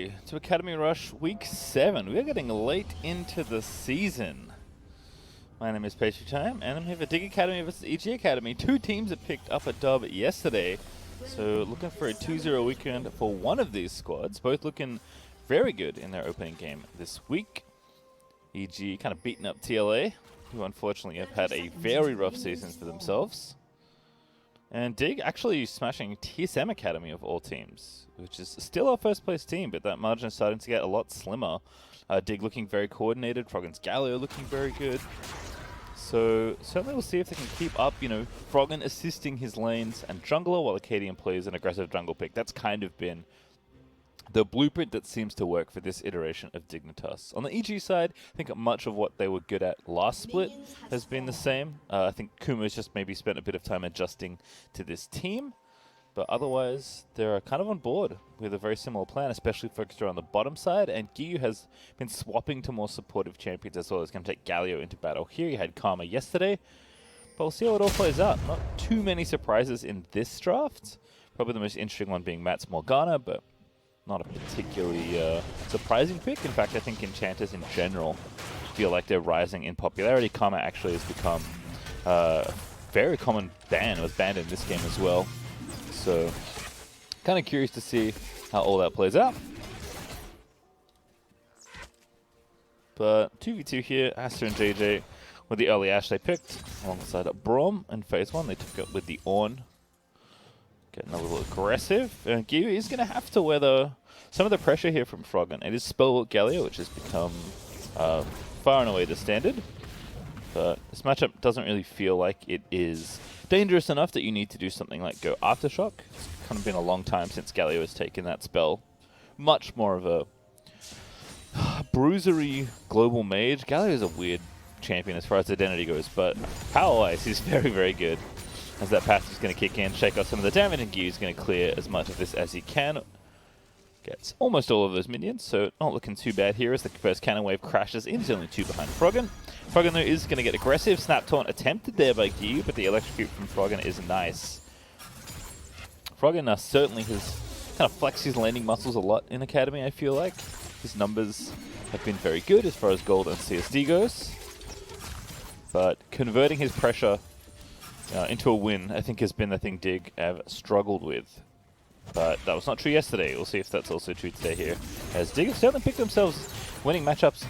To Academy Rush Week 7. We're getting late into the season. My name is Pastry Time, and I'm here for DIGA Academy versus EGA Academy. Two teams that picked up a dub yesterday, so looking for a 2-0 weekend for one of these squads. Both looking very good in their opening game this week. EG kind of beating up TLA, who unfortunately have had a very rough season for themselves. And Dig actually smashing TSM Academy of all teams, which is still our first place team, but that margin is starting to get a lot slimmer. Dig looking very coordinated, Froggen's Galio looking very good. So certainly we'll see if they can keep up, Froggen assisting his lanes and jungler while Acadian plays an aggressive jungle pick. That's kind of been the blueprint that seems to work for this iteration of Dignitas. On the EG side, I think much of what they were good at last split has been the same. I think Kumo's just maybe spent a bit of time adjusting to this team. But otherwise, they're kind of on board with a very similar plan, especially focused around the bottom side. And Giyu has been swapping to more supportive champions as well. He's going to take Galio into battle here. He had Karma yesterday. But we'll see how it all plays out. Not too many surprises in this draft. Probably the most interesting one being Matt's Morgana, but not a particularly surprising pick. In fact, I think enchanters in general feel like they're rising in popularity. Karma actually has become a very common ban. It was banned in this game as well. So, kind of curious to see how all that plays out. But 2v2 here, Aster and JJ with the early Ashe they picked, alongside Braum in phase 1. They took it with the Ornn. Getting a little aggressive. And Giyu is going to have to weather some of the pressure here from Froggen. It is Spellbook Galio, which has become far and away the standard. But this matchup doesn't really feel like it is dangerous enough that you need to do something like go Aftershock. It's kind of been a long time since Galio has taken that spell. Much more of a bruisery global mage. Galio is a weird champion as far as identity goes, but power-wise, he's very, very good. As that passive is going to kick in, shake off some of the damage, and Giyu's going to clear as much of this as he can. Gets almost all of those minions, so not looking too bad here as the first cannon wave crashes in. There's only 2 behind Froggen. Froggen, though, is going to get aggressive. Snap Taunt attempted there by Giyu, but the electrocute from Froggen is nice. Froggen certainly has kind of flexed his landing muscles a lot in Academy, I feel like. His numbers have been very good as far as gold and CSD goes. But converting his pressure into a win, I think, has been the thing Dig have struggled with. But that was not true yesterday. We'll see if that's also true today here. As Dig have certainly picked themselves winning matchups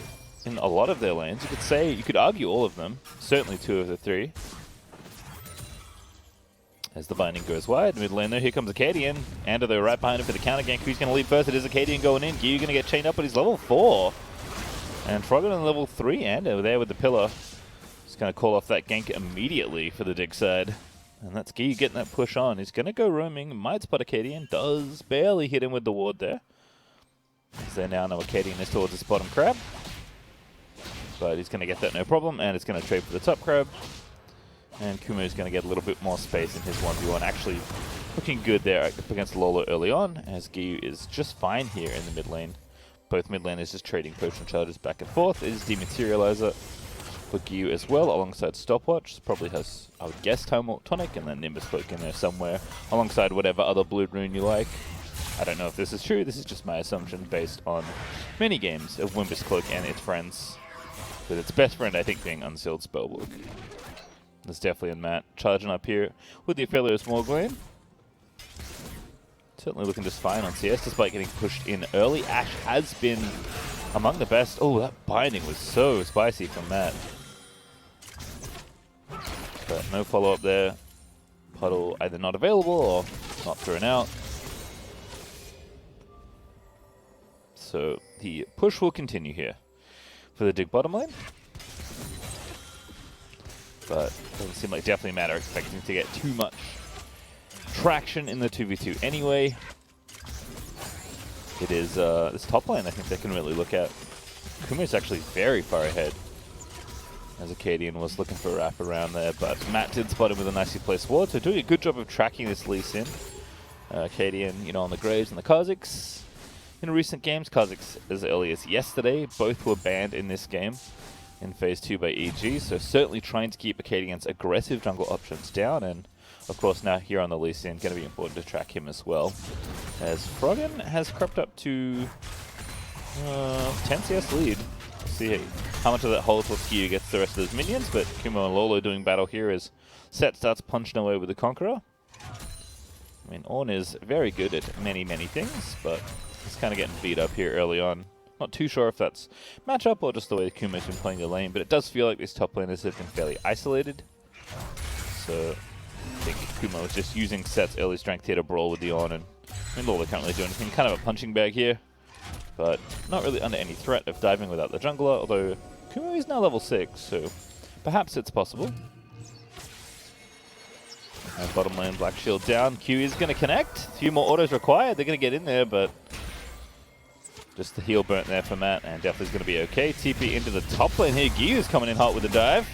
in a lot of their lanes. You could argue all of them. Certainly 2 of the 3. As the binding goes wide, mid lane there, here comes Acadian. Ander though right behind him for the counter gank. Who's going to lead first? It is Acadian going in. Giyu going to get chained up, but he's level 4. And Froggen on level 3. Ander there with the pillar. He's going to call off that gank immediately for the Dig side. And that's Giyu getting that push on. He's going to go roaming. Might spot Acadian. Does barely hit him with the ward there. As they now know Acadian is towards this bottom crab. But he's going to get that no problem. And it's going to trade for the top crab. And Kumo's going to get a little bit more space in his 1v1. Actually looking good there up against Lolo early on. As Giyu is just fine here in the mid lane. Both mid laners just trading potion charges back and forth. It is Dematerializer for Giyu as well, alongside Stopwatch. Probably has, I would guess, Time Warp Tonic, and then Nimbus Cloak in there somewhere, alongside whatever other blue rune you like. I don't know if this is true, this is just my assumption based on many games of Nimbus Cloak and its friends. With its best friend, I think, being Unsealed Spellbook. There's definitely a Matt charging up here with the Aphelios Morglane. Certainly looking just fine on CS, despite getting pushed in early. Ashe has been among the best. Oh, that binding was so spicy from Matt. But no follow-up there. Puddle either not available or not thrown out. So the push will continue here for the Dig bottom lane. But doesn't seem like definitely Matt are expecting to get too much traction in the 2v2 anyway. It is this top lane I think they can really look at. Kumo's actually very far ahead, as Acadian was looking for a wrap around there, but Matt did spot him with a nicely placed ward, so doing a good job of tracking this Lee Sin. Acadian, on the Graves and the Kha'Zix. In recent games, Kha'Zix as early as yesterday, both were banned in this game in phase 2 by EG, so certainly trying to keep Acadian's aggressive jungle options down, and Of course, now here on the Lee Sin, going to be important to track him as well. As Froggen has crept up to 10 CS lead. See how much of that holds what Skiu gets the rest of those minions, but Kumo and Lolo doing battle here as Set starts punching away with the Conqueror. I mean, Ornn is very good at many, many things, but he's kind of getting beat up here early on. Not too sure if that's matchup or just the way Kumo's been playing the lane, but it does feel like these top laners have been fairly isolated. So I think Kumo is just using Set's early strength here to brawl with the Ornn, and I mean, Lolo can't really do anything. Kind of a punching bag here, but not really under any threat of diving without the jungler, although Kumo is now level 6, so perhaps it's possible. And bottom lane, Black Shield down. Q is going to connect. A few more autos required. They're going to get in there, but just the heal burnt there for Matt, and Deathly's going to be okay. TP into the top lane here. Gyu is coming in hot with the dive.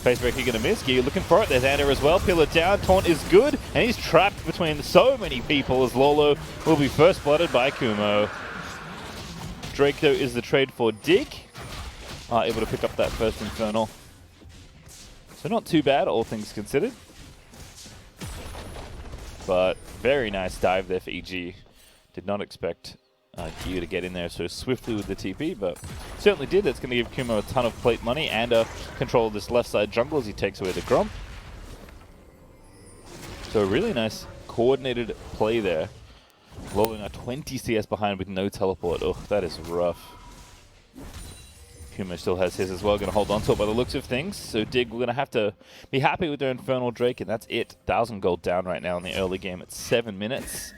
Facebreaker going to miss. Gyu looking for it. There's Ander as well. Pillar down. Taunt is good, and he's trapped between so many people as Lolo will be first blooded by Kumo. Drake, though, is the trade for Dig. Able to pick up that first Infernal. So not too bad, all things considered. But very nice dive there for EG. Did not expect Gyu to get in there so swiftly with the TP, but certainly did. That's going to give Kumo a ton of plate money and control of this left side jungle as he takes away the Gromp. So a really nice coordinated play there. Lolo now 20 CS behind with no teleport. Oh, that is rough. Kumo still has his as well, going to hold on to it by the looks of things. So Dig, we're going to have to be happy with their Infernal Drake, and that's it. 1,000 gold down right now in the early game at 7 minutes.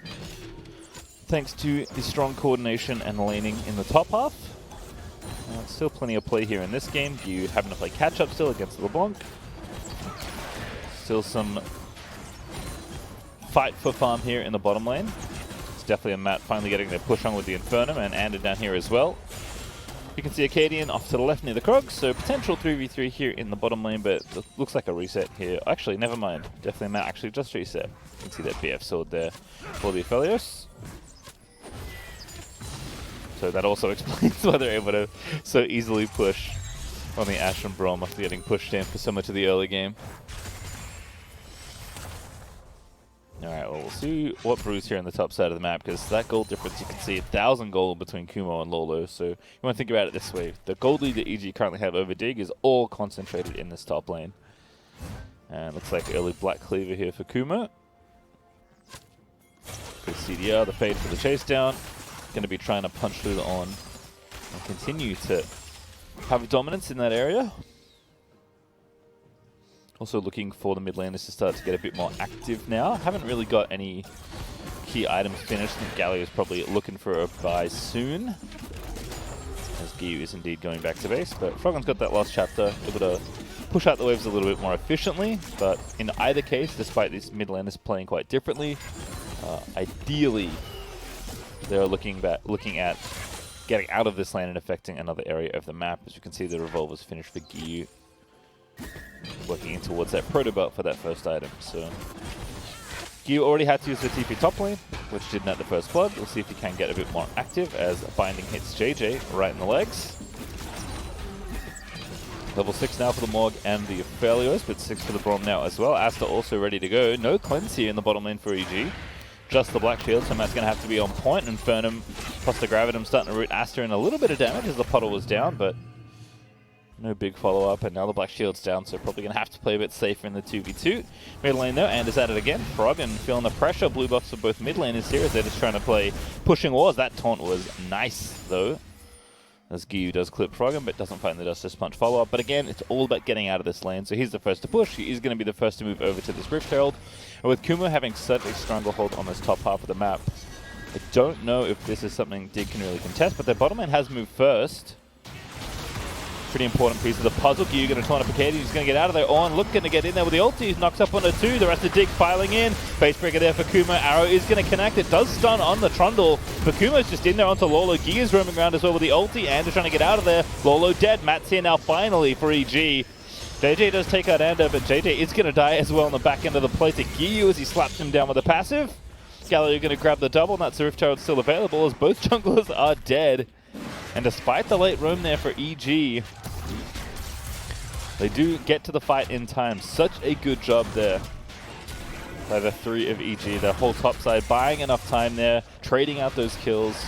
Thanks to the strong coordination and laning in the top half. Still plenty of play here in this game. You having to play catch-up still against LeBlanc. Still some fight for farm here in the bottom lane. It's definitely a Matt finally getting their push on with the Infernum, and Ander down here as well. You can see Acadian off to the left near the Krogs, so potential 3v3 here in the bottom lane, but it looks like a reset here. Actually, never mind. Definitely Matt actually just reset. You can see that BF sword there for the Aphelios. So that also explains why they're able to so easily push on the Ashe and Braum after getting pushed in for so much of the early game. Alright, well, we'll see what brews here on the top side of the map, because that gold difference, you can see 1,000 gold between Kumo and Lolo. So you want to think about it this way. The gold lead that EG currently have over Dig is all concentrated in this top lane. And looks like early Black Cleaver here for Kumo. Good CDR, the fade for the chase down. Going to be trying to punch through the Ornn and continue to have dominance in that area. Also looking for the mid laners to start to get a bit more active now. Haven't really got any key items finished. I think Galio is probably looking for a buy soon, as Gyu is indeed going back to base. But Froggen's got that last chapter, able to push out the waves a little bit more efficiently. But in either case, despite these mid laners playing quite differently, ideally they're looking at getting out of this lane and affecting another area of the map. As you can see, the revolver's finished for Gyu, working in towards that proto belt for that first item. So Gyu already had to use the TP top lane, which didn't at the first blood. We'll see if he can get a bit more active as Binding hits JJ right in the legs. Level 6 now for the Morg and the Aphelios, but 6 for the Braum now as well. Asta also ready to go. No cleanse here in the bottom lane for EG. Just the Black Shield, so Matt's going to have to be on point. Infernum plus the Gravitum starting to root Asta in a little bit of damage as the puddle was down, but no big follow-up, and now the Black Shield's down, so probably going to have to play a bit safer in the 2v2. Mid lane though, Anders at it again. Froggen feeling the pressure. Blue buffs for both mid laners here as they're just trying to play pushing wars. That taunt was nice though, as Gyu does clip Froggen, but doesn't find the Justice Punch follow-up. But again, it's all about getting out of this lane, so he's the first to push. He is going to be the first to move over to this Rift Herald. And with Kumo having such a stranglehold on this top half of the map, I don't know if this is something Dig can really contest, but their bottom lane has moved first. Pretty important piece of the puzzle. Gyu going to taunt up Acadian. He's going to get out of there. Ornn looking to get in there with the ulti. Knocks up on a 2. The rest of Dig filing in. Facebreaker there for Kumo. Arrow is going to connect. It does stun on the Trundle. But Kumo's just in there onto Lolo. Gyu is roaming around as well with the ulti. And they're trying to get out of there. Lolo dead. Matt's here now finally for EG. JJ does take out Ander, but JJ is going to die as well on the back end of the play to Gyu as he slaps him down with a passive. Galio going to grab the double. And that's the Rift Herald still available as both junglers are dead. And despite the late roam there for EG, they do get to the fight in time. Such a good job there by the 3 of EG. The whole top side buying enough time there, trading out those kills.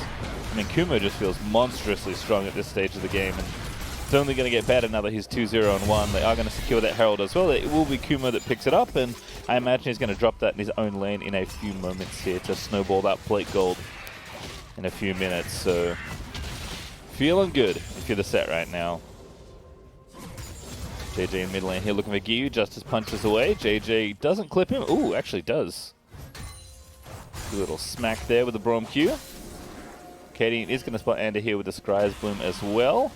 I mean, Kumo just feels monstrously strong at this stage of the game, and it's only going to get better now that he's 2-0-1. They are going to secure that Herald as well. It will be Kumo that picks it up, and I imagine he's going to drop that in his own lane in a few moments here to snowball that plate gold in a few minutes. So, feeling good if you're the set right now. JJ in mid lane here looking for Giyu. Justice punches away. JJ doesn't clip him. Ooh, actually does. A little smack there with the Braum Q. Cadian is going to spot Ander here with the Scry's Bloom as well.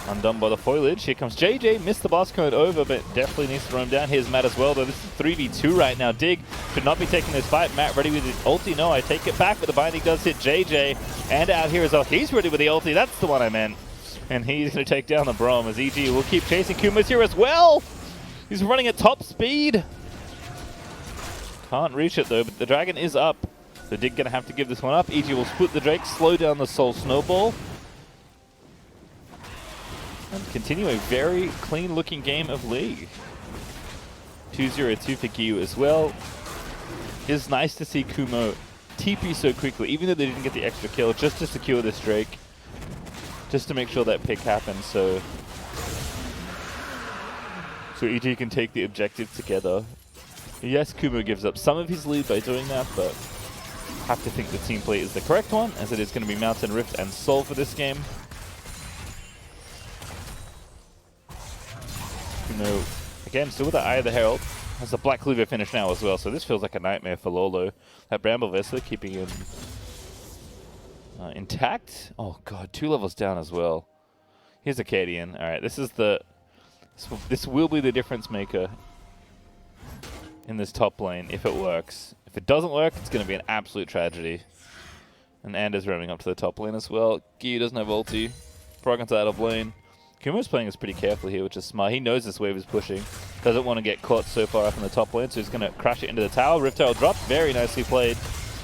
Undone by the foliage. Here comes JJ. Missed the blast cone over, but definitely needs to roam down. Here's Matt as well, though. This is 3v2 right now. Dig should not be taking this fight. Matt ready with his ulti. No, I take it back, but the binding does hit JJ. And out here as well. He's ready with the ulti. That's the one I meant. And he's going to take down the Braum as EG will keep chasing. Kumo's here as well. He's running at top speed. Can't reach it, though, but the dragon is up. So Dig going to have to give this one up. EG will split the Drake, slow down the Soul Snowball. And continue a very clean-looking game of League. 2-0-2 for Giyu as well. It's nice to see Kumo TP so quickly, even though they didn't get the extra kill, just to secure this Drake. Just to make sure that pick happens, so EG can take the objective together. Yes, Kumo gives up some of his lead by doing that, but have to think the team play is the correct one, as it is going to be Mountain, Rift, and Soul for this game. Kumo, again, still with the Eye of the Herald, has the Black Cleaver finish now as well, so this feels like a nightmare for Lolo. That Bramble Vesta keeping him intact. Oh god, 2 levels down as well. Here's a Cadian. Alright, this will be the difference maker in this top lane if it works. If it doesn't work, it's going to be an absolute tragedy. And Anders roaming up to the top lane as well. Giyu doesn't have ulti. Froggen's out of lane. Kumo's playing this pretty carefully here, which is smart. He knows this wave is pushing. Doesn't want to get caught so far up in the top lane, so he's going to crash it into the tower. Rift Tower dropped. Very nicely played.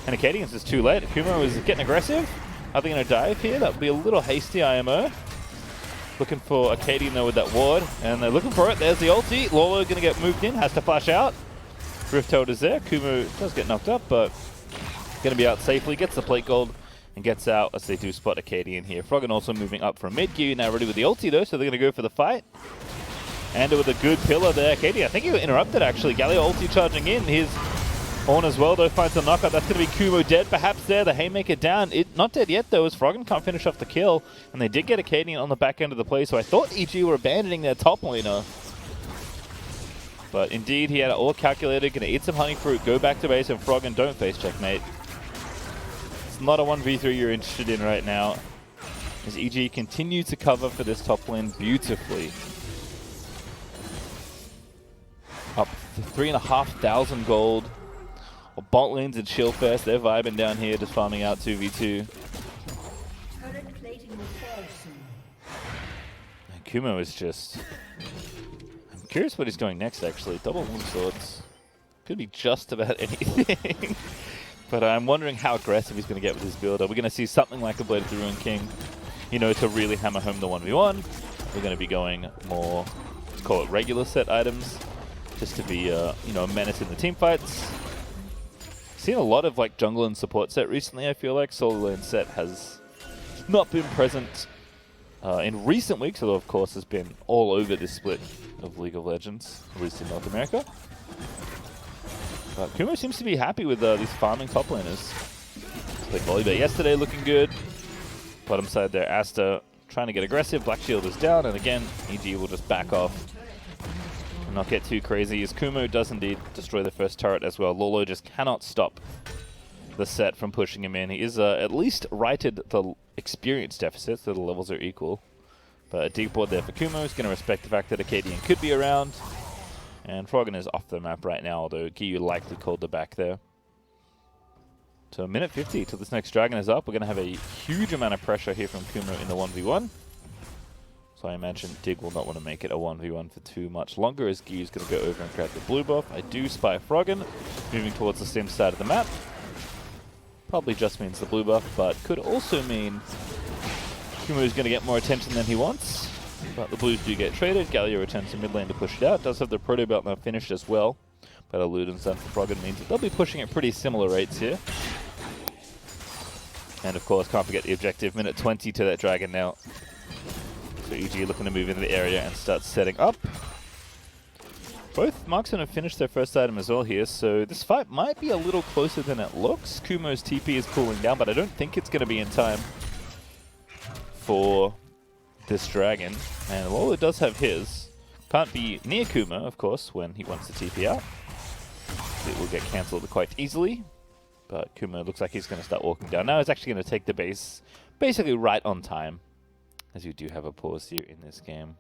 And Acadian's just too late. Kumo is getting aggressive. Are they going to dive here? That would be a little hasty, IMO. Looking for Acadian though with that ward. And they're looking for it. There's the ulti. Lolo going to get moved in. Has to flash out. Rift Toad is there. Kumo does get knocked up, but going to be out safely. Gets the plate gold and gets out as they do spot Acadian here. Froggen also moving up from mid. Giyu now ready with the ulti though, so they're going to go for the fight. And with a good pillar there. Acadian, I think he got interrupted actually. Galio ulti charging in. His Horn as well though finds a knockup. That's going to be Kumo dead perhaps there. The Haymaker down. Not dead yet though, as Froggen can't finish off the kill. And they did get Acadian on the back end of the play, so I thought EG were abandoning their top laner. But indeed, he had it all calculated. Going to eat some honey fruit, go back to base, and Froggen don't face checkmate. It's not a 1v3 you're interested in right now, as EG continue to cover for this top lane beautifully. Up to 3,500 gold. Bot lanes and Shieldfest, they're vibing down here, just farming out 2v2. And Kumo is just... I'm curious what he's doing next, actually. Double Moon Swords. Could be just about anything. But I'm wondering how aggressive he's going to get with his build. Are we going to see something like a Blade of the Ruined King, you know, to really hammer home the 1v1? We're going to be going more, let's call it regular set items, just to be, you know, a menace in the team fights. Seen a lot of like jungle and support set recently. I feel like solo lane set has not been present in recent weeks, although of course has been all over this split of League of Legends, at least in North America. But Kumo seems to be happy with these farming top laners. Played Volibear yesterday, looking good. Bottom side there, Asta trying to get aggressive. Black Shield is down, and again, EG will just back off and not get too crazy, as Kumo does indeed destroy the first turret as well. Lolo just cannot stop the set from pushing him in. He is at least righted the experience deficit, so the levels are equal. But a deep board there for Kumo. He's going to respect the fact that Acadian could be around. And Froggen is off the map right now, although Giyu likely called the back there. So minute 50 till this next dragon is up. We're going to have a huge amount of pressure here from Kumo in the 1v1. So I imagine Dig will not want to make it a 1v1 for too much longer, as Giyu's going to go over and grab the blue buff. I do spy Froggen moving towards the same side of the map. Probably just means the blue buff, but could also mean Kumo is going to get more attention than he wants. But the blues do get traded. Galio returns to mid lane to push it out. Does have the proto belt now finished as well. Better loot and stuff for Froggen means that they'll be pushing at pretty similar rates here. And of course, can't forget the objective, minute 20 to that dragon now. So EG looking to move into the area and start setting up. Both marksmen have finished their first item as well here, so this fight might be a little closer than it looks. Kumo's TP is cooling down, but I don't think it's going to be in time for this dragon. And while it does have his, can't be near Kumo, of course, when he wants to TP out. It will get cancelled quite easily, but Kumo looks like he's going to start walking down. Now he's actually going to take the base basically right on time, as you do have a pause here in this game.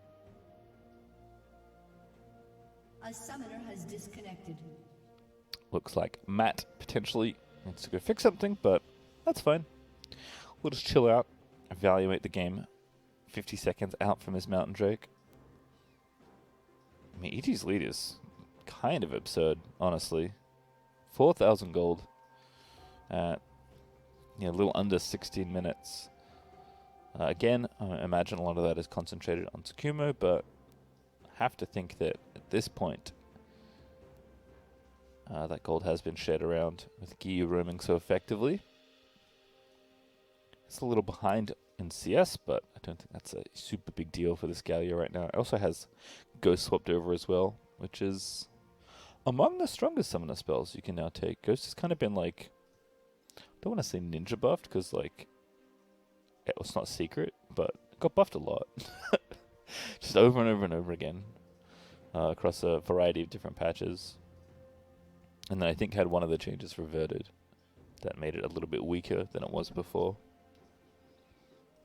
A summoner has disconnected. Looks like Matt potentially wants to go fix something, but that's fine. We'll just chill out, evaluate the game. 50 seconds out from his Mountain Drake. I mean, EG's lead is kind of absurd, honestly. 4,000 gold at a little under 16 minutes. Again, I imagine a lot of that is concentrated on Kumo, but I have to think that at this point, that gold has been shared around with Giyu roaming so effectively. It's a little behind in CS, but I don't think that's a super big deal for this Galio right now. It also has Ghost swapped over as well, which is among the strongest summoner spells you can now take. Ghost has kind of been like, I don't want to say ninja buffed, because like, it's not secret, but it got buffed a lot. Just over and over and over again, across a variety of different patches. And then I think had one of the changes reverted that made it a little bit weaker than it was before.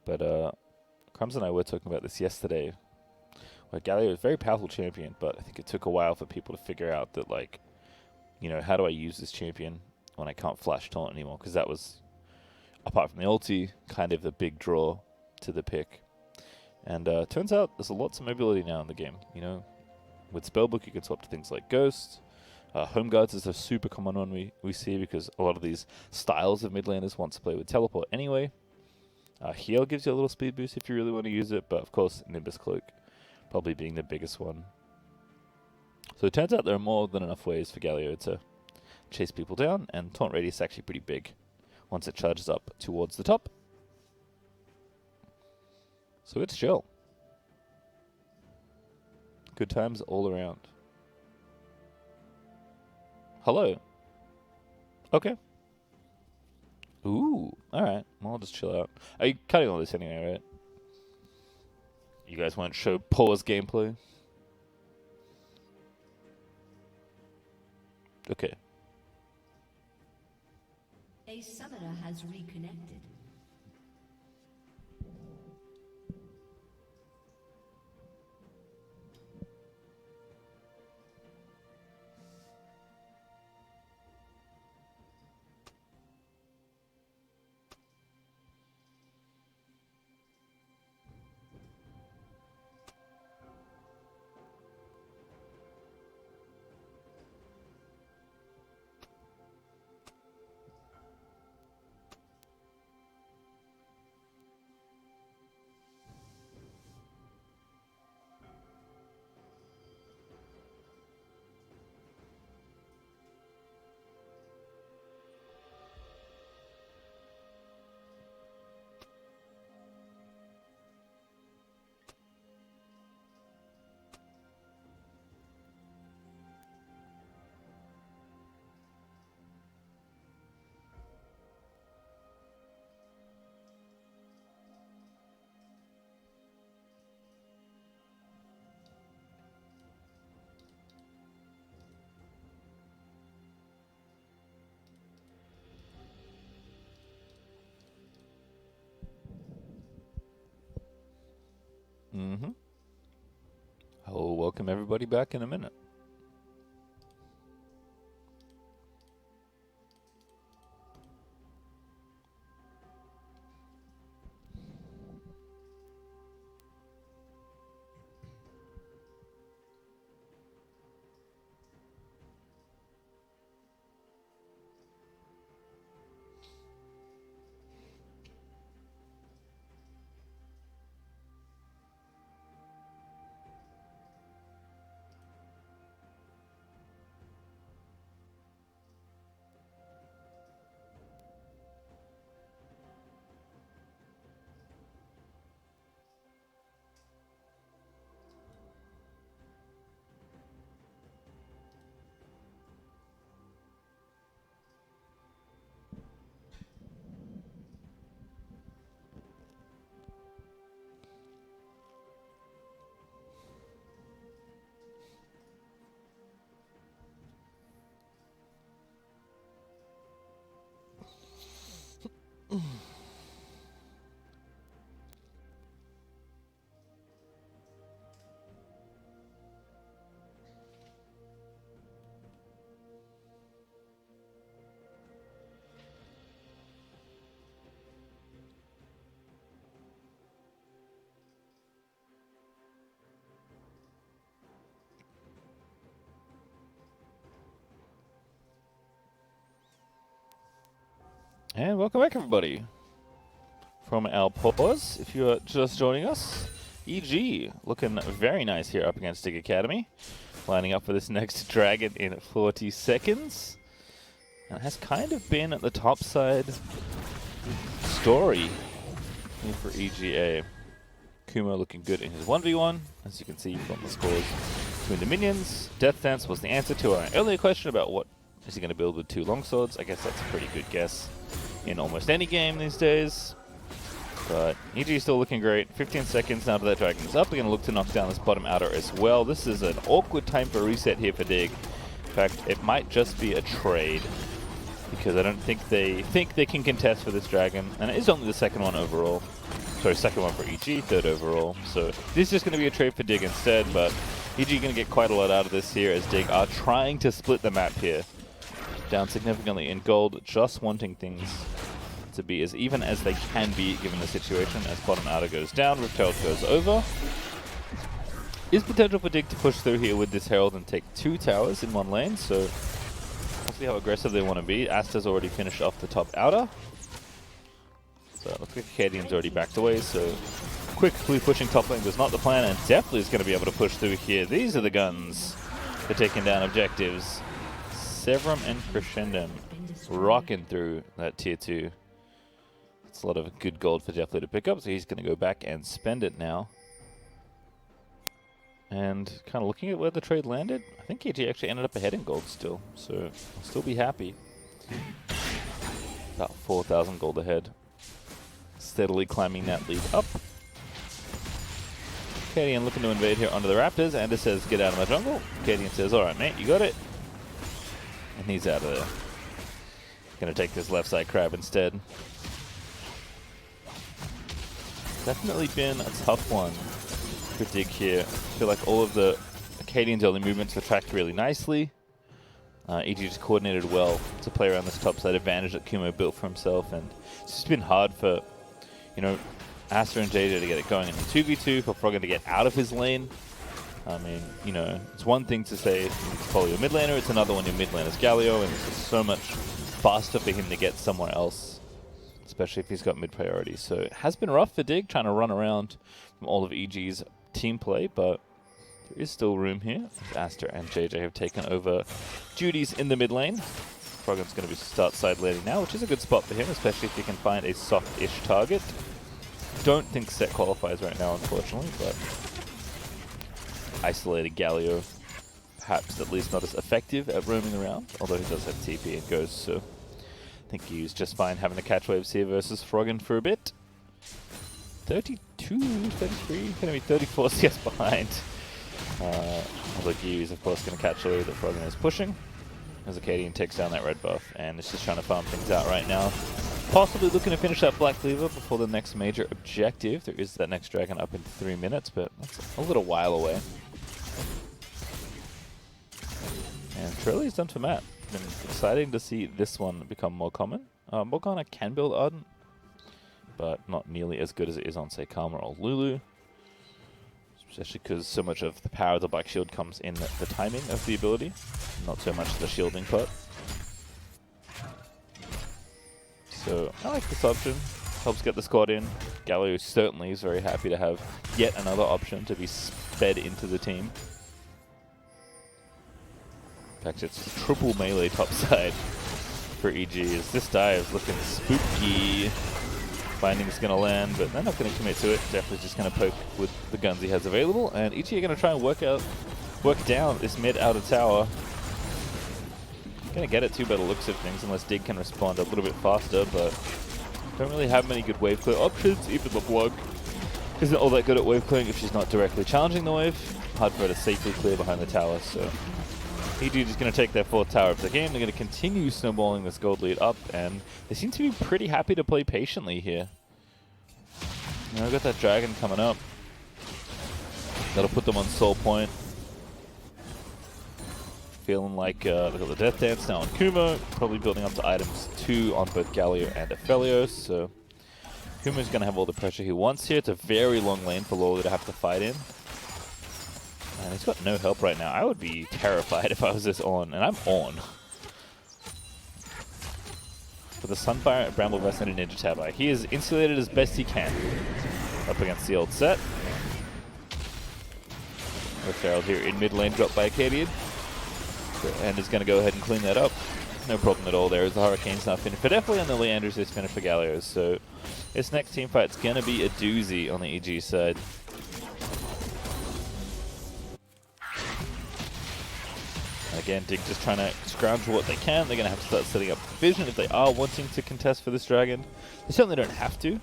But Crumbs and I were talking about this yesterday, where Galio is a very powerful champion, but I think it took a while for people to figure out that, like, you know, how do I use this champion when I can't flash taunt anymore? Because that was, apart from the ulti, kind of the big draw to the pick. And turns out there's lots of mobility now in the game. You know, with Spellbook you can swap to things like Ghost. Home Guards is a super common one we see, because a lot of these styles of mid laners want to play with Teleport anyway. Heal gives you a little speed boost if you really want to use it, but of course Nimbus Cloak probably being the biggest one. So it turns out there are more than enough ways for Galio to chase people down, and taunt radius is actually pretty big once it charges up towards the top. So it's chill. Good times all around. Hello. Okay. Ooh, alright. Well, I'll just chill out. Are you cutting all this anyway, right? You guys won't show pause gameplay? Okay. A summoner has reconnected. Mm-hmm. I will welcome everybody back in a minute. And welcome back, everybody. From our pause, if you're just joining us, EG looking very nice here up against DIGA Academy. Lining up for this next dragon in 40 seconds. And it has kind of been at the top side story here for EGA. Kumo looking good in his 1v1, as you can see from the scores between the minions. Death Dance was the answer to our earlier question about what is he going to build with 2 longswords. I guess that's a pretty good guess in almost any game these days. But EG is still looking great. 15 seconds now to that dragon is up. They're going to look to knock down this bottom outer as well. This is an awkward time for reset here for Dig. In fact, it might just be a trade, because I don't think they can contest for this dragon. And it is only the second one overall. Sorry, second one for EG, third overall. So this is just going to be a trade for Dig instead, but EG going to get quite a lot out of this here, as Dig are trying to split the map here. Down significantly in gold, just wanting things to be as even as they can be given the situation. As bottom outer goes down, Rift Herald goes over. Is potential for Dig to push through here with this Herald and take 2 towers in one lane, so we'll see how aggressive they want to be. Asta's already finished off the top outer. So it looks like Acadian's already backed away, so quickly pushing top lane was not the plan, and definitely is going to be able to push through here. These are the guns for taking down objectives. Severum and Crescendum rocking through that tier 2. It's a lot of good gold for Deathly to pick up, so he's going to go back and spend it now. And kind of looking at where the trade landed, I think EG actually ended up ahead in gold still, so I'll still be happy. About 4,000 gold ahead. Steadily climbing that lead up. Acadian looking to invade here onto the Raptors. Anders says, get out of my jungle. Acadian says, alright mate, you got it. And he's out of there. Gonna take this left side crab instead. Definitely been a tough one for Dig here. I feel like all of the Acadian's early movements were tracked really nicely. EG just coordinated well to play around this top side advantage that Kumo built for himself, and it's just been hard for, you know, Asta and JJ to get it going in the 2v2, for Froggen to get out of his lane. I mean, you know, it's one thing to say you need to follow your mid laner, it's another one your mid laner's Galio, and it's just so much faster for him to get somewhere else, especially if he's got mid priority. So it has been rough for Dig trying to run around from all of EG's team play, but there is still room here. Asta and JJ have taken over duties in the mid lane. Froggen's going to be start side laning now, which is a good spot for him, especially if he can find a soft-ish target. Don't think Set qualifies right now, unfortunately, but isolated Galio, perhaps at least not as effective at roaming around, although he does have TP and goes, so I think he was just fine having to catch waves here versus Froggen for a bit. 32, 33, going to be 34 CS behind. Although Gyu is of course going to catch a wave that Froggen is pushing, as Acadian takes down that red buff, and it's just trying to farm things out right now. Possibly looking to finish that Black Cleaver before the next major objective. There is that next dragon up in 3 minutes, but that's a little while away. And Trelly's done for Matt. Been exciting to see this one become more common. Morgana can build Ardent, but not nearly as good as it is on, say, Karma or Lulu. Especially because so much of the power of the Black Shield comes in the timing of the ability, not so much the shielding part. So I like this option. Helps get the squad in. Galio certainly is very happy to have yet another option to be fed into the team. In fact, it's triple melee topside for EG, as this dive is looking spooky. Binding's going to land, but they're not going to commit to it. Definitely just going to poke with the guns he has available, and EG are going to try and work down this mid outer tower. Going to get it too by the looks of things, unless Dig can respond a little bit faster, but don't really have many good wave clear options. Even the Blog isn't all that good at wave clearing if she's not directly challenging the wave. Hard for her to safely clear behind the tower, so EG is going to take their 4th tower of the game. They're going to continue snowballing this gold lead up, and they seem to be pretty happy to play patiently here. You know, we've got that dragon coming up. That'll put them on soul point. Feeling like they've got the Death Dance now on Kumo, probably building up to items 2 on both Galio and Aphelios, so Kumo's going to have all the pressure he wants here. It's a very long lane for Lola to have to fight in. And he's got no help right now. I would be terrified if I was this on, and I'm on. with a Sunfire, a Bramble Vest, and a Ninja Tabi. He is insulated as best he can up against the old set. With Herald here in mid lane, dropped by Acadian. And is going to go ahead and clean that up. No problem at all there, as the Hurricane's now finished. But definitely on the Leanders is finished for Gallios. So this next team fight's going to be a doozy on the EG side. Again, Dig just trying to scrounge what they can. They're going to have to start setting up vision if they are wanting to contest for this dragon. They certainly don't have to.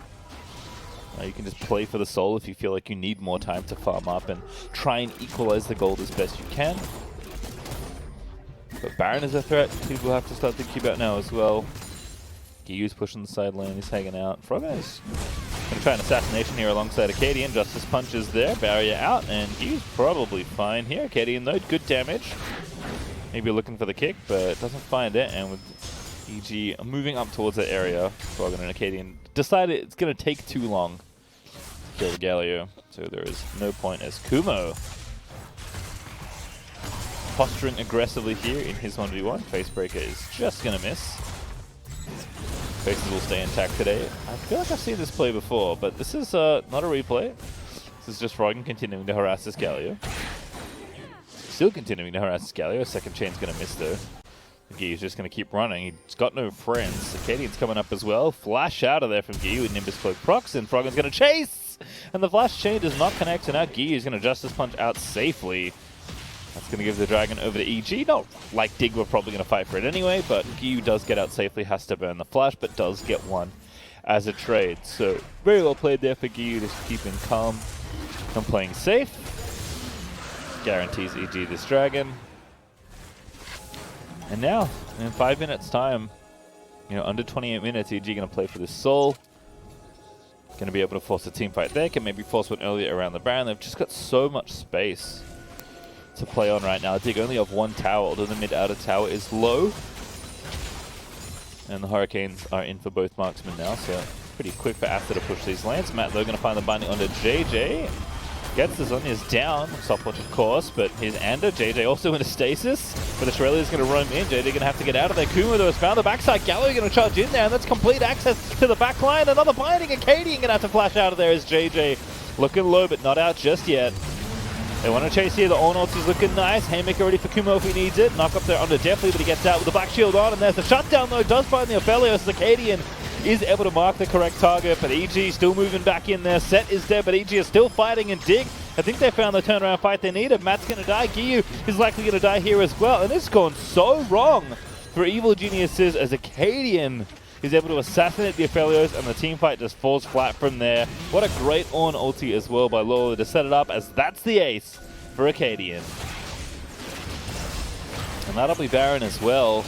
You can just play for the soul if you feel like you need more time to farm up and try and equalize the gold as best you can. But Baron is a threat people have to start thinking about now as well. Giyu's pushing the side lane, he's hanging out. Frogger is going to try an assassination here alongside Acadian. Justice punches there, barrier out, and Giyu's probably fine here. Acadian though, good damage. Maybe looking for the kick, but doesn't find it. And with EG moving up towards that area, Frogger and Acadian decided it's going to take too long to kill the Galio. So there is no point as Kumo posturing aggressively here in his 1v1. Facebreaker is just going to miss. Faces will stay intact today. I feel like I've seen this play before, but this is not a replay. This is just Froggen continuing to harass this Galio. Still continuing to harass this Galio. Second chain's going to miss though. Giyu's just going to keep running. He's got no friends. Acadian's coming up as well. Flash out of there from Giyu with Nimbus Cloak procs, and Froggen's going to chase! And the flash chain does not connect, and now Giyu's going to Justice Punch out safely. That's going to give the dragon over to EG. Not like Dig were probably going to fight for it anyway, but Giyu does get out safely, has to burn the flash, but does get one as a trade. So very well played there for Giyu, just keeping calm and playing safe. Guarantees EG this dragon. And now, in 5 minutes time, under 28 minutes, EG going to play for this soul. Going to be able to force a team fight there, can maybe force one earlier around the Baron. They've just got so much space to play on right now. Dig only have one tower, although the mid-outer tower is low. And the Hurricanes are in for both marksmen now, so pretty quick for Aster to push these lanes. Matt, they're going to find the binding onto JJ. Gets the Zhonya's down, stopwatch of course, but here's Ander. JJ also in a stasis, but the Shirelli's going to roam in. JJ going to have to get out of there. Kumo though has found the backside. Gallo going to charge in there, and that's complete access to the back line. Another binding. Acadian going to have to flash out of there as JJ looking low, but not out just yet. They want to chase here. The Ornauts is looking nice. Haymaker ready for Kumo if he needs it. Knock up there under definitely, but he gets out with the black shield on, and there's the shutdown though. Does find the Aphelios. Acadian is able to mark the correct target, but EG still moving back in there. Set is dead, but EG is still fighting, and Dig, I think they found the turnaround fight they needed. Matt's going to die. Giyu is likely going to die here as well, and it's gone so wrong for Evil Geniuses as Acadian is able to assassinate the Aphelios, and the team fight just falls flat from there. What a great Ornn ulti as well by Lola to set it up, as that's the ace for Acadian. And that'll be Baron as well.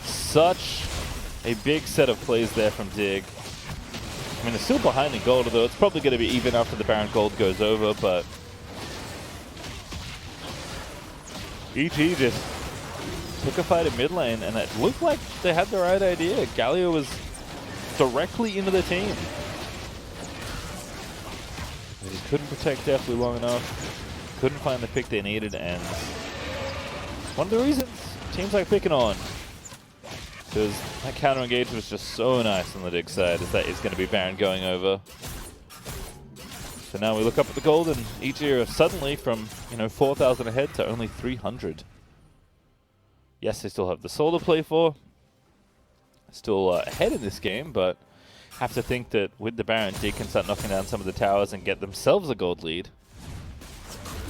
Such a big set of plays there from Dig. I mean, they're still behind in gold, although it's probably going to be even after the Baron gold goes over, but EG just took a fight in mid lane, and it looked like they had the right idea. Galio was directly into the team. They just couldn't protect Deathly long enough, couldn't find the pick they needed, and one of the reasons teams like picking on, because that counter engage was just so nice on the Dig side, is that it's going to be Baron going over. So now we look up at the gold, and EG are suddenly from 4,000 ahead to only 300. Yes, they still have the soul to play for. Still ahead in this game, but have to think that with the Baron, Dig can start knocking down some of the towers and get themselves a gold lead.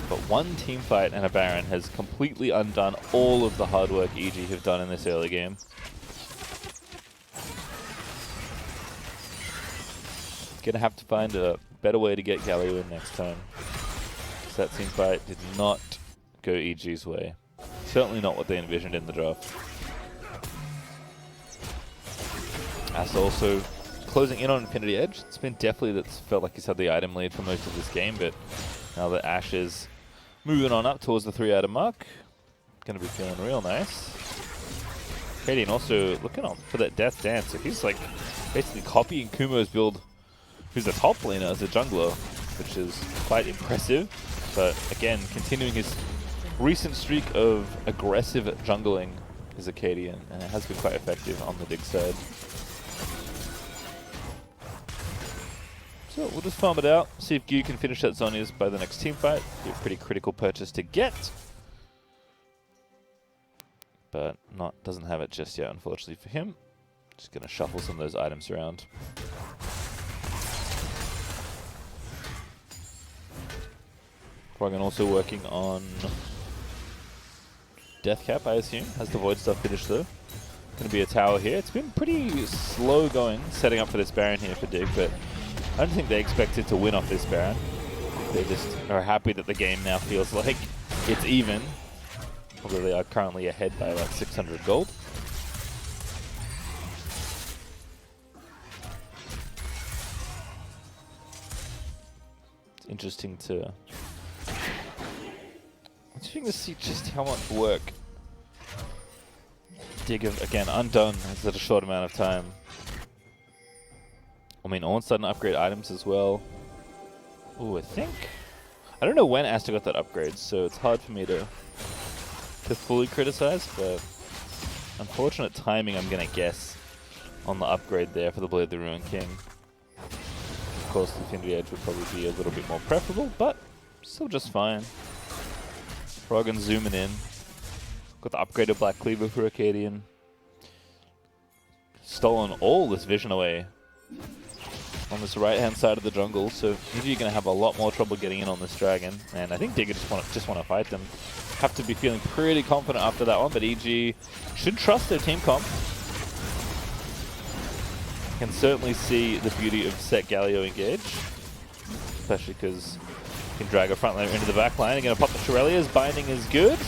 But one team fight and a Baron has completely undone all of the hard work EG have done in this early game. Gonna have to find a better way to get Galio in next time. That team fight did not go EG's way. Certainly not what they envisioned in the draft. As also closing in on Infinity Edge. It's been definitely that's felt like he's had the item lead for most of this game, but now that Ashe is moving on up towards the 3-item mark, gonna be feeling real nice. Acadian also looking on for that Death Dance, so he's like basically copying Kumo's build, who's a top laner as a jungler, which is quite impressive. But again, continuing his recent streak of aggressive jungling his Acadian, and it has been quite effective on the dig side. So we'll just farm it out, see if Gu can finish that Zhonya's by the next team fight. Be a pretty critical purchase to get. But doesn't have it just yet, unfortunately for him. Just going to shuffle some of those items around. Froggen also working on Death Cap, I assume. Has the Void stuff finished though. Going to be a tower here. It's been pretty slow going, setting up for this Baron here for Dig, but I don't think they expected to win off this Baron. They just are happy that the game now feels like it's even. Although they are currently ahead by about 600 gold. It's interesting to see just how much work Dig again undone in such a short amount of time. I mean, Ornn's starting to upgrade items as well. Ooh, I don't know when Asta got that upgrade, so it's hard for me to fully criticize, but unfortunate timing, I'm gonna guess, on the upgrade there for the Blade of the Ruin King. Of course, the Infinity Edge would probably be a little bit more preferable, but still just fine. Froggen zooming in. Got the upgraded Black Cleaver for Acadian. Stolen all this vision away on this right-hand side of the jungle, so maybe you're gonna have a lot more trouble getting in on this dragon. And I think DIGA just want to fight them. Have to be feeling pretty confident after that one, but EG should trust their team comp. Can certainly see the beauty of set Galio engage, especially because you can drag a front laner into the back line. You're going to pop the Shurelya's, binding is good.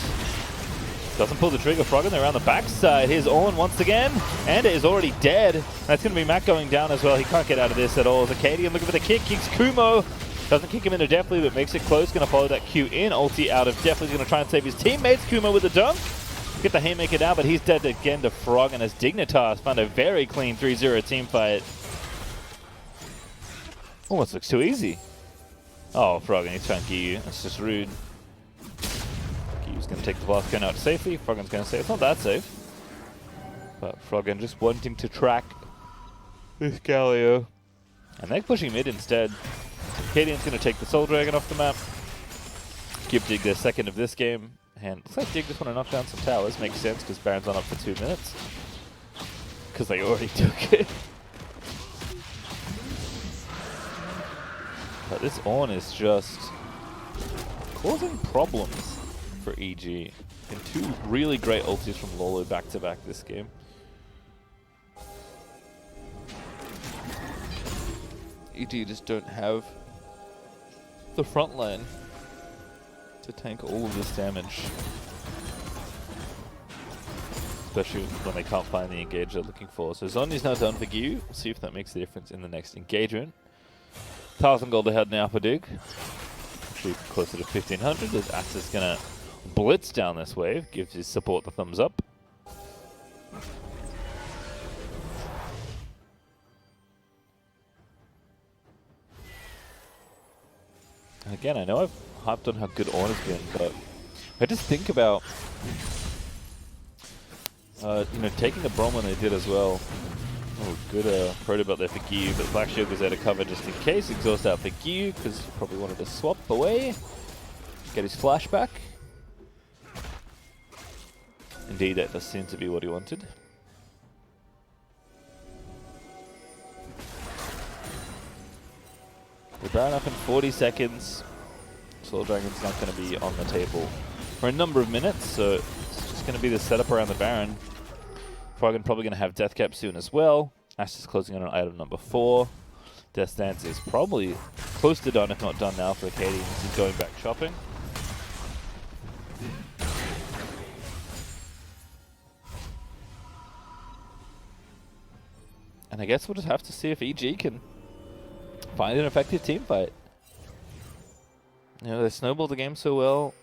Doesn't pull the trigger, Froggen, they're around the backside. Here's Ornn once again, and it is already dead. That's going to be Matt going down as well. He can't get out of this at all. As Acadian looking for the kick, kicks Kumo. Doesn't kick him into Deathly, but makes it close. Going to follow that Q in. Ulti out of Deathly's going to try and save his teammates. Kumo with the dunk. Get the Haymaker down, but he's dead again to Froggen as Dignitas found a very clean 3-0 team fight. Almost looks too easy. Oh, Froggen, he's trying to kill you. That's just rude. Q's going to take the blast gun out safely. Froggen's going to say it's not that safe. But Froggen just wanting to track this Galio. And they're pushing mid instead. Acadian's going to take the Soul Dragon off the map. Give Dig their second of this game. And looks like Dig just want to knock down some towers. Makes sense because Baron's on up for 2 minutes. Because they already took it. But this Ornn is just causing problems for EG. And 2 really great ultis from Lolo back to back this game. EG just don't have the front line to tank all of this damage. Especially when they can't find the engage they're looking for. So Zhonya's now done for Gu. We'll see if that makes a difference in the next engagement. 1,000 gold ahead now for Dig. Actually closer to 1,500 as Asta's gonna blitz down this wave. Gives his support the thumbs up. And again, I know I've harped on how good Ornn has been, but I just think about taking the Brom when they did as well. Oh, good protobelt there for Gu, but Black Shield goes there to cover just in case. Exhaust out for Gu, because he probably wanted to swap away. Get his flashback. Indeed, that does seem to be what he wanted. The Baron up in 40 seconds. Soul Dragon's not going to be on the table for a number of minutes, so it's just going to be the setup around the Baron. Froggen probably going to have Death Cap soon as well. Ash is closing on item number 4. Death Dance is probably close to done, if not done now, for Acadian. He's going back shopping. And I guess we'll just have to see if EG can find an effective team fight. You know, they snowballed the game so well.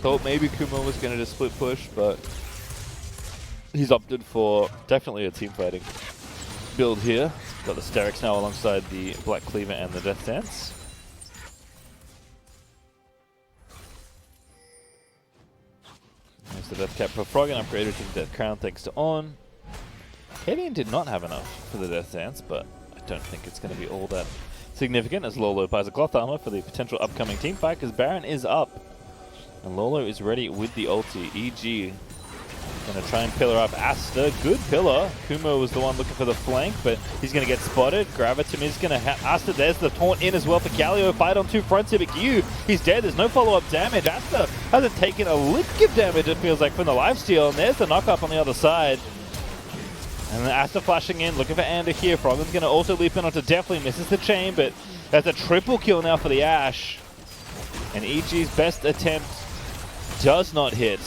Thought maybe Kumo was going to just split push, but he's opted for definitely a team fighting build here. Got the Sterix now alongside the Black Cleaver and the Death Dance. the death cap per Froggen, upgraded to the death crown thanks to On. Cadian did not have enough for the death dance, but I don't think it's going to be all that significant as Lolo buys a cloth armor for the potential upcoming team fight because Baron is up. And Lolo is ready with the ulti. EG going to try and pillar up Asta. Good pillar. Kumo was the one looking for the flank, but he's going to get spotted. Graviton is going to Asta. There's the taunt in as well for Galio. Fight on two fronts here, but Gyu, he's dead. There's no follow-up damage. Asta hasn't taken a lick of damage, it feels like, from the lifesteal. And there's the knock-up on the other side. And then Asta flashing in, looking for Ander here. Froggen's going to also leap in onto Definitely, misses the chain, but that's a triple kill now for the Ashe. And EG's best attempt does not hit.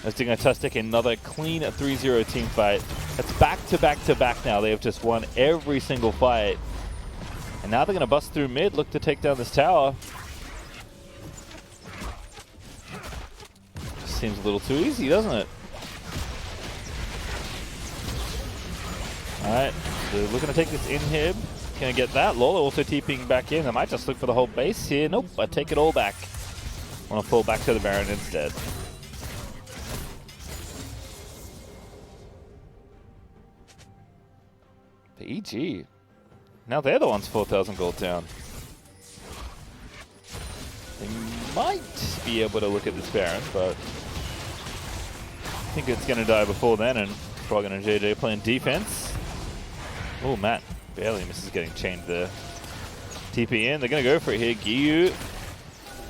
As Dignitas take another clean 3-0 team fight. That's back-to-back-to-back now. They have just won every single fight. And now they're going to bust through mid, look to take down this tower. Just seems a little too easy, doesn't it? Alright, they're looking to take this inhib. Gonna get that. Lola also TPing back in. They might just look for the whole base here. Nope, I take it all back. Want to fall back to the Baron instead. The EG. Now they're the ones 4,000 gold down. They might be able to look at this Baron, but I think it's gonna die before then, and Froggen and JJ playing defense. Oh, Matt barely misses getting chained there. TP in, they're going to go for it here. Gyu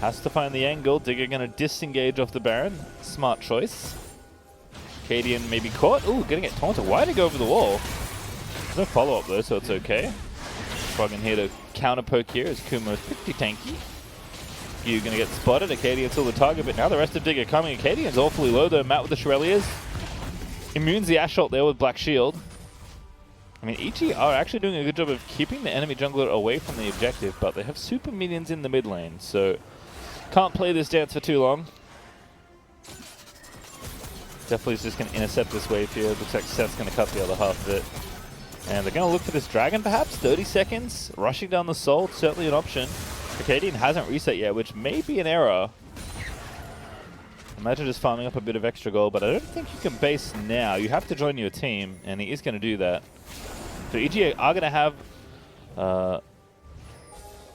has to find the angle. Digga going to disengage off the Baron. Smart choice. Cadian maybe caught. Ooh, gonna get taunted. Why did he go over the wall? There's no follow-up though, so it's okay. Froggen here to counter poke here as Kumo's pretty tanky. Gyu going to get spotted. Acadian's still the target, but now the rest of Digga coming. Acadian's awfully low though. Matt with the Shureliers. Immunes the Ashe ult there with Black Shield. I mean, EG are actually doing a good job of keeping the enemy jungler away from the objective, but they have super minions in the mid lane, so can't play this dance for too long. Definitely is just going to intercept this wave here. Looks like Seth's going to cut the other half of it. And they're going to look for this dragon perhaps. 30 seconds. Rushing down the soul, certainly an option. Acadian hasn't reset yet, which may be an error. Imagine just farming up a bit of extra gold, but I don't think you can base now. You have to join your team, and he is going to do that. So EG are going to have a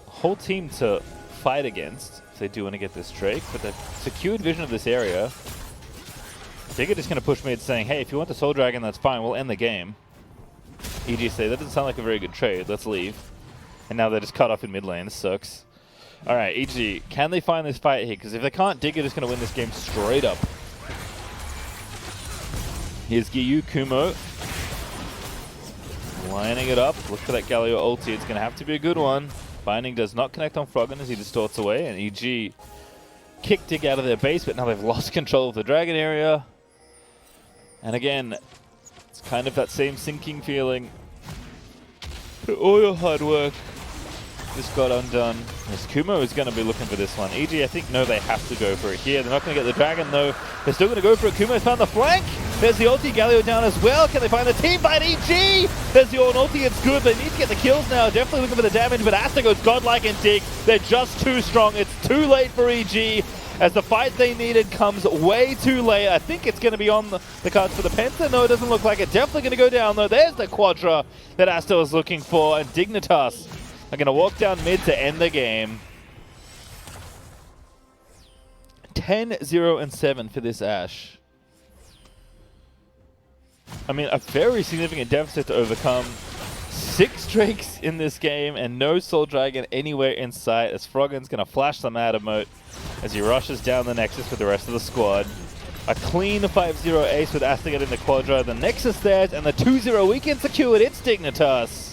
whole team to fight against if they do want to get this Drake, but they've secured vision of this area. Digga just going to push mid saying, hey, if you want the Soul Dragon, that's fine, we'll end the game. EG say, that doesn't sound like a very good trade, let's leave. And now they're just cut off in mid lane, this sucks. Alright, EG, can they find this fight here? Because if they can't, Digga is going to win this game straight up. Here's Gyu, Kumo. Lining it up. Look for that Galio ulti. It's going to have to be a good one. Binding does not connect on Froggen as he distorts away. And EG kicked Dig out of their base, but now they've lost control of the dragon area. And again, it's kind of that same sinking feeling. But all your hard work just got undone. As Kumo is going to be looking for this one. EG, I think, no, they have to go for it here. They're not going to get the dragon, though. They're still going to go for it. Kumo's found the flank. There's the ulti. Galio down as well. Can they find the team fight? EG! There's the old ulti. It's good. They need to get the kills now. Definitely looking for the damage, but Asta goes godlike and Dig. They're just too strong. It's too late for EG. As the fight they needed comes way too late. I think it's going to be on the cards for the Penta. No, it doesn't look like it. Definitely going to go down, though. There's the Quadra that Asta was looking for. And Dignitas are going to walk down mid to end the game. 10-0-7 for this Ashe. I mean, a very significant deficit to overcome. 6 Drakes in this game and no Soul Dragon anywhere in sight as Froggen's going to flash the mad emote as he rushes down the Nexus with the rest of the squad. A clean 5-0 ace with Asta getting the Quadra. The Nexus theirs and the 2-0 weekend secured. It's Dignitas.